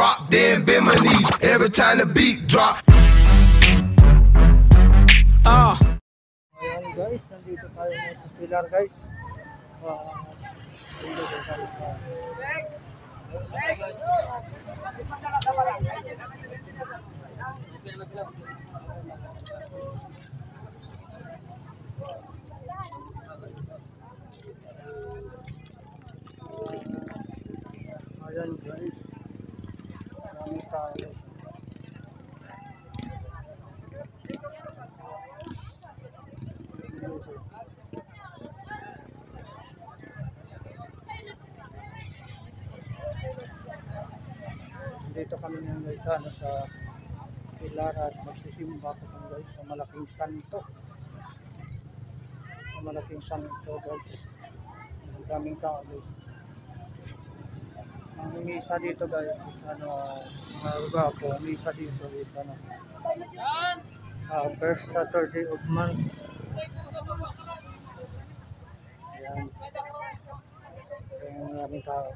drop, then bend my knees every time the beat drop. Ayan guys, nandito tayo sa Pilar guys. Ayan guys, marami tayo. Dito kami ngayon guys sa Pilar at magsisimba ko guys sa malaking santo. Sa malaking santo guys. Ang daming tao guys. Ang isa dito guys is Gapo. Ang isa dito is first Saturday of month. Ayan. Ayan, maraming tao.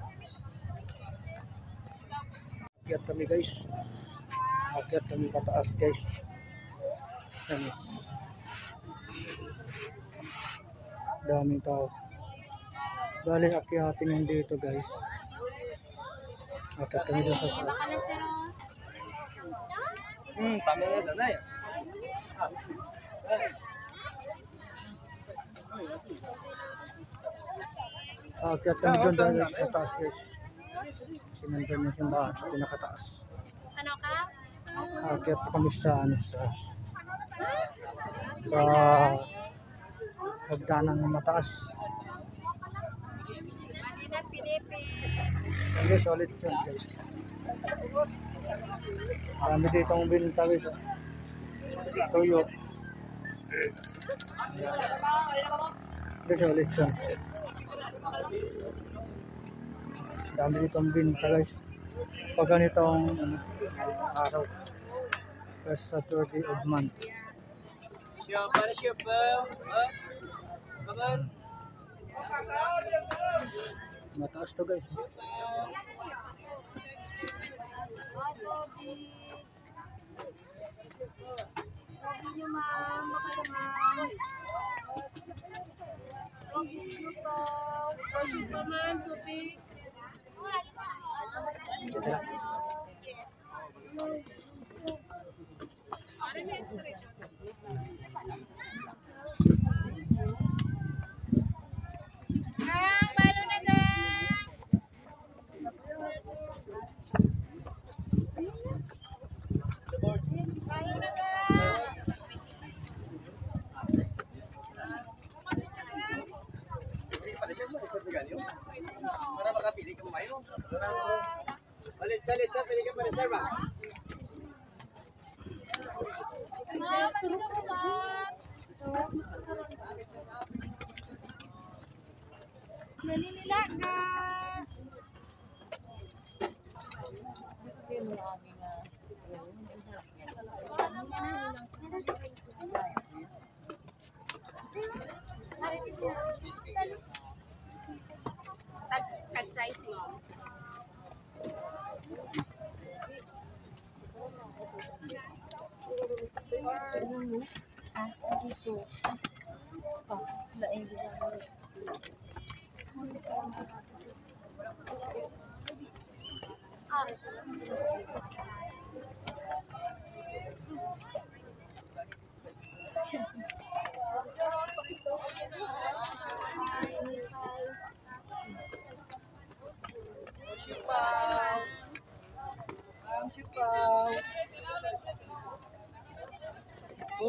Akyat kami guys. Akyat kami pataas guys. Ayan. Daming tao. Bali akyatin yung dito guys. Akyat kami dito sa taas. Pamela danay. Akyat kami doon guys sa taas guys. Sinundan niya simbahan sa pinakataas. Ano ka? Akyat pa kami sa hagdanan ng mataas. Hindi, solid yan guys. Marami dito ang binta guys. Tuyo. Hindi, solid yan. Dami dito ang binta guys. Pag ganitong araw. First Saturday of month. Mataas to guys. Para makapili ka mayo. Balit, pili ka pa reserva. Nalilila ka. Tag size mo. Dito. Daing dito.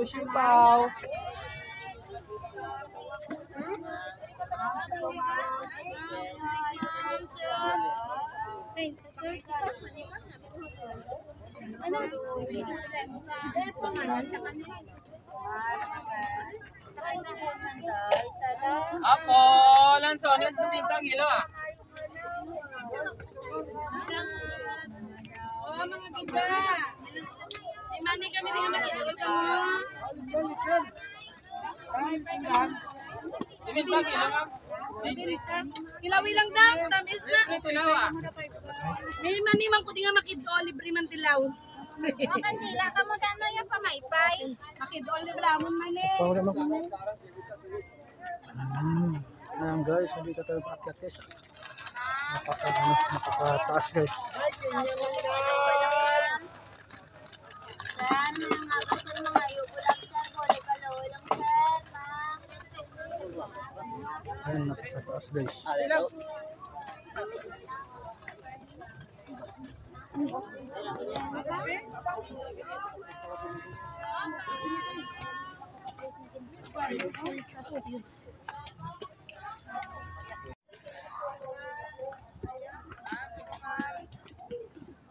Sipaw. Apo, lanson, yung bintang hilo ah. Oh, mga ganda. Imani kami din mag-iwito. Bintang hilo nga. Kilawi lang daw, tamis na. Tilawa. May manimang ko di nga makiddo libre man tilaw. Makan dila ka mo dano yung pamaypay. Makiddo libre lamon man eh. Pawala mo. Ayan guys, hindi ka tayo paakyat guys. Napakataas guys. Dan mga kasal mga yubulang sir, bole kalaw lang sir, ma. Ayan, napakataas guys.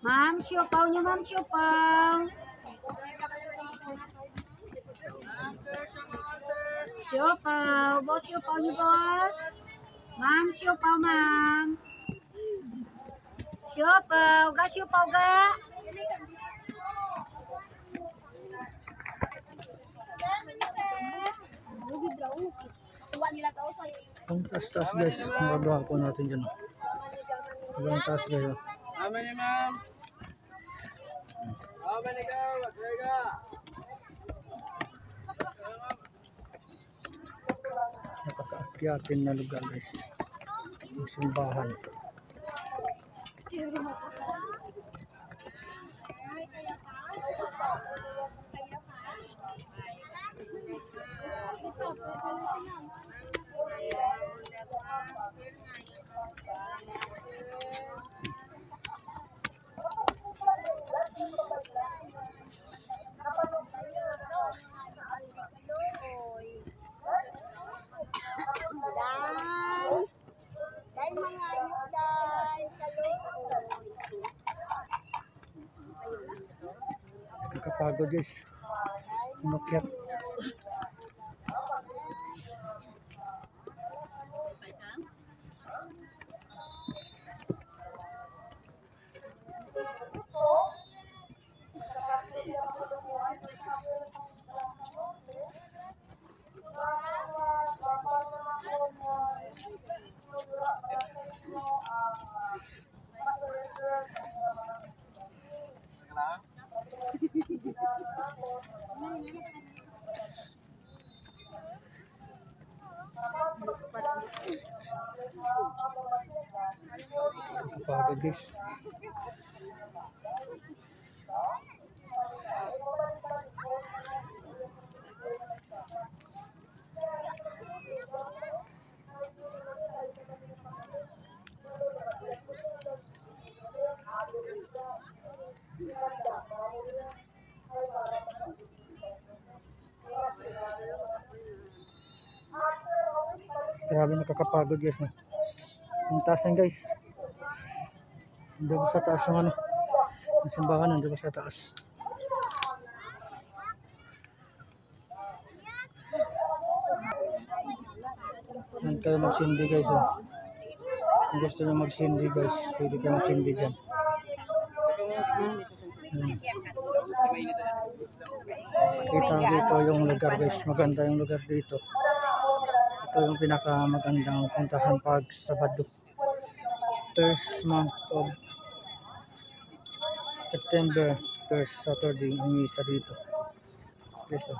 Ma'am, siopaw niyo ma'am, siopaw. Siopaw, boss, siopaw niyo boss. Ma'am, siopaw ma'am. Siopaw, ga siopaw ga. Ang taas-taas guys, ang gagawa po natin dyan. Ang taas guys. Aman ni ma'am. Aman ikaw, Agrega. Napaka-akyatin na lugar guys. Yung simbahan. Dahil mga ayos dahil sa loob. Nakakapagod guys. Umakyat. Nakakapagod guys. Grabe nakakapagod guys. No? Ang taas yan guys. Hindi ba sa taas yung ano? Ang simbahan hindi ba sa taas? Yan kayo magsindi guys. Oh. Kung gusto nyo magsindi guys, pwede kayo magsindi dyan. Kita dito yung lugar guys. Maganda yung lugar dito. Ito yung pinakamagandang puntahan pag Sabado. First month of September, first Saturday ang isa dito. Okay, so.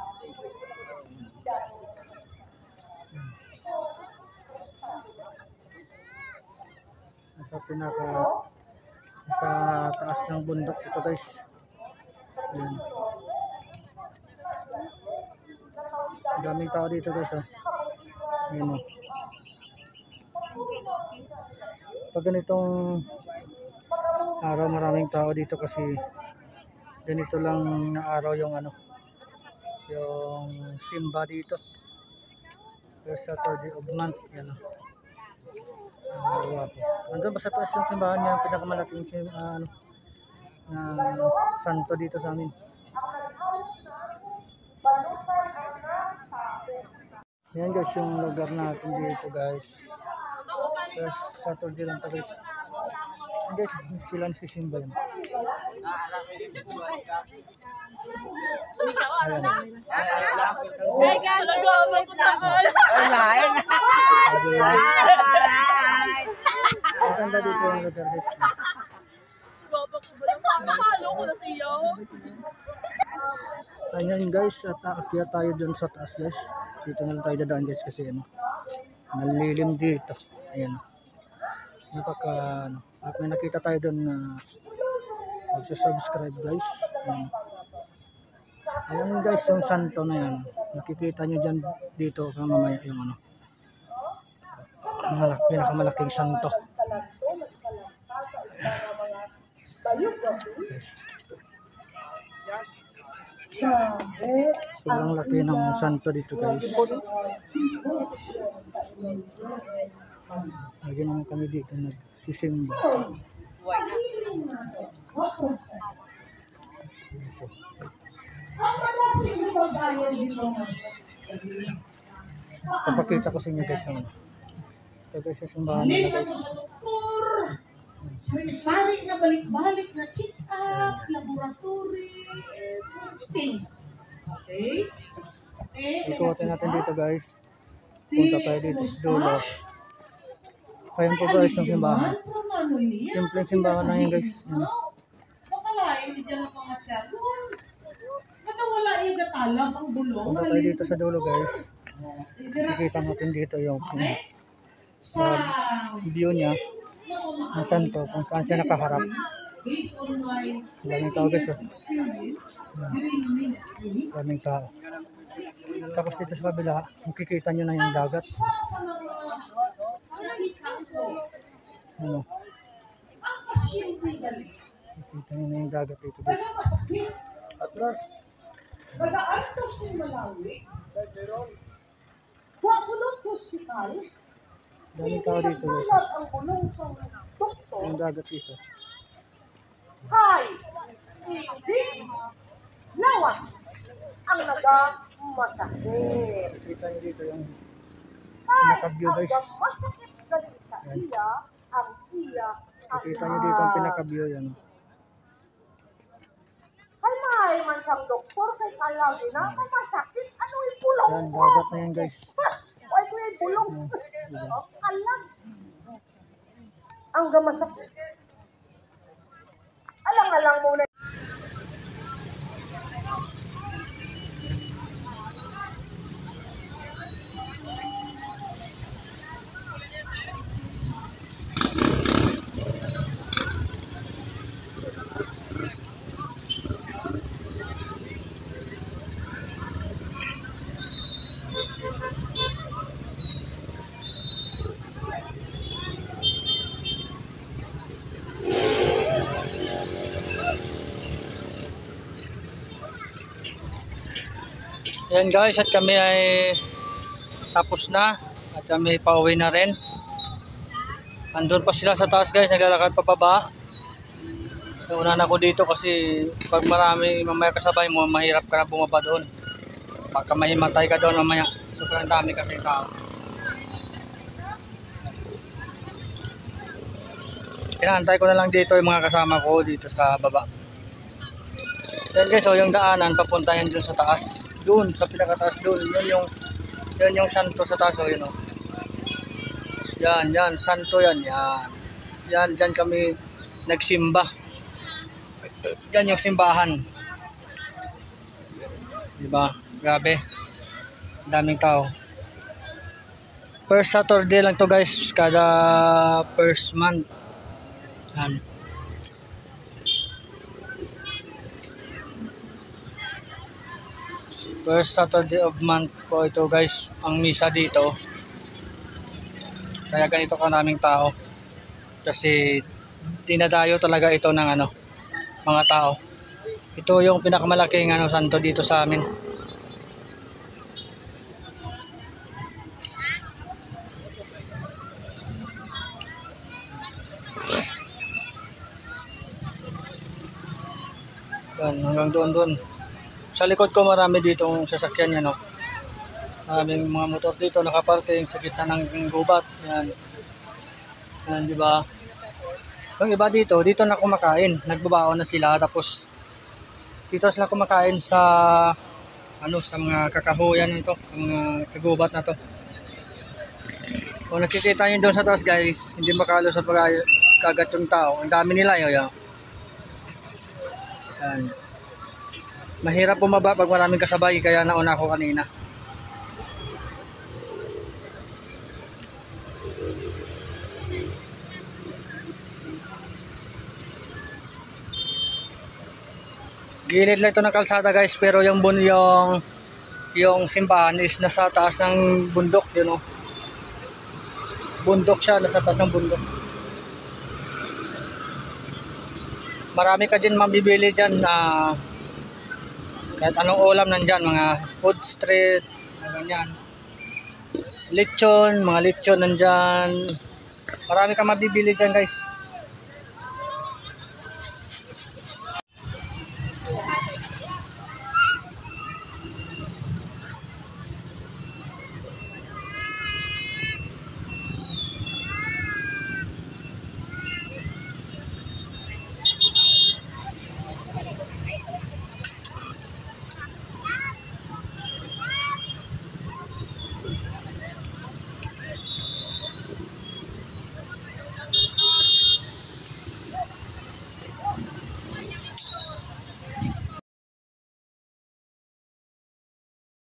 Sa taas ng bundok ito guys. Ayan. Daming tao dito guys. Oh. Ayan, oh. Pag ganitong araw maraming tao dito kasi ganito lang na araw yung ano yung simba dito. First Saturday of month yan o. Nandun ba sa taas yung simbahan niya, pinakamalaking ano, santo dito sa amin. Yan guys yung lugar natin dito guys. First Saturday lang ito guys. Guys, sila nagsisimba yan. Ay, kasi looban ko na ako. Maganda dito yung lugar dito. Ayan guys, at aakyat tayo dun sa taas guys. Dito na lang tayo dadaan guys kasi ano, malilim dito. Ayan. Napaka ano, at may nakita tayo dun na magsa-subscribe guys. Ayan. Ayan guys, yung santo na yan. Nakikita nyo dyan dito mamaya yung ano, pinakamalaking santo. Sobrang laki ng santo dito guys. Lagi naman kami dito nagsisimba. Papakita ko sa inyo guys ang ito guys sa simbahan nila guys. Sari-sari na balik-balik na check-up, laboratory, everything. Okay? Ikutin natin dito guys. Punta tayo dito sa dulo. Ayan po guys yung simbahan. Simpleng simbahan na yun guys. Ayan. Bakalain, hindi dyan ang mga tiyagon. Wala yung gatalam ang bulong. Punta tayo dito sa dulo guys. Nakikita natin dito yung view niya ng santo kung saan siya nakaharap. Daming tao guys. Daming tao. Tapos dito sa kabila, makikita nyo na yung dagat. Ano? Makikita nyo na yung dagat dito guys. Atras. Nag-aantok si Malawi. Wa sulod sa ospital. Daming tao dito guys. Ang bulong sa doktor. Yung dagat dito. Hay! Hindi! Lawas! Ang nagamasakit. Makikita nyo dito yung Hay! pinaka-view guys. Ang masakit galing sa iya, ang iya, Makikita nyo dito ang pinaka-view yan. Hay may man siyang doktor kay kalagi na kay masakit. Ano yung bulong Yan, ko? dagat na yan guys. Ay, ko yung bulong. Kalag. Ang gamasakit. Alang-alang muna. Ayan guys, at kami ay tapos na at kami pauwi na rin. Andun pa sila sa taas guys, naglalakad pa baba. Una na ako dito kasi pag marami mamaya kasabay mo, mahirap ka na bumaba doon. Baka mahimatay ka doon mamaya. Sobrang dami kasi tao. Kinaantay ko na lang dito yung mga kasama ko dito sa baba. Yan guys, so yung daanan papunta yan dun sa taas. Doon sa pinakataas doon, yun yung santo sa taas, oh, yun oh. Yan, santo yan, yan. Yan, dyan kami nagsimba. Yan yung simbahan. Diba? Grabe. Daming tao. First Saturday lang to guys, kada first month. Yan. First Saturday of month po ito guys, ang misa dito. Kaya ganito karaming tao. Kasi dinadayo talaga ito ng ano, mga tao. Ito yung pinakamalaking santo dito sa amin. Yan, hanggang doon. Sa likod ko marami ditong sasakyan yan, no. Maraming mga motor dito nakaparking sa gitna ng gubat. Yan. Yan, di ba? Yung iba dito na kumakain. Nagbabaon na sila tapos dito sila kumakain sa sa mga kakahuyan nito, sa gubat na to. Kung nakikita niyo doon sa taas guys, hindi makalo sa kagat yung tao. Ang dami nila yun. Yan. Mahirap bumaba pag maraming kasabay, kaya nauna ako kanina. Gilid lang ito ng kalsada guys, pero yung simbahan is nasa taas ng bundok, yun o. Bundok siya, nasa taas ng bundok. Marami ka din mabibili dyan na kahit anong ulam nandyan, mga food street, ganyan. Lechon, mga lechon nandyan. Marami ka mabibili dyan guys.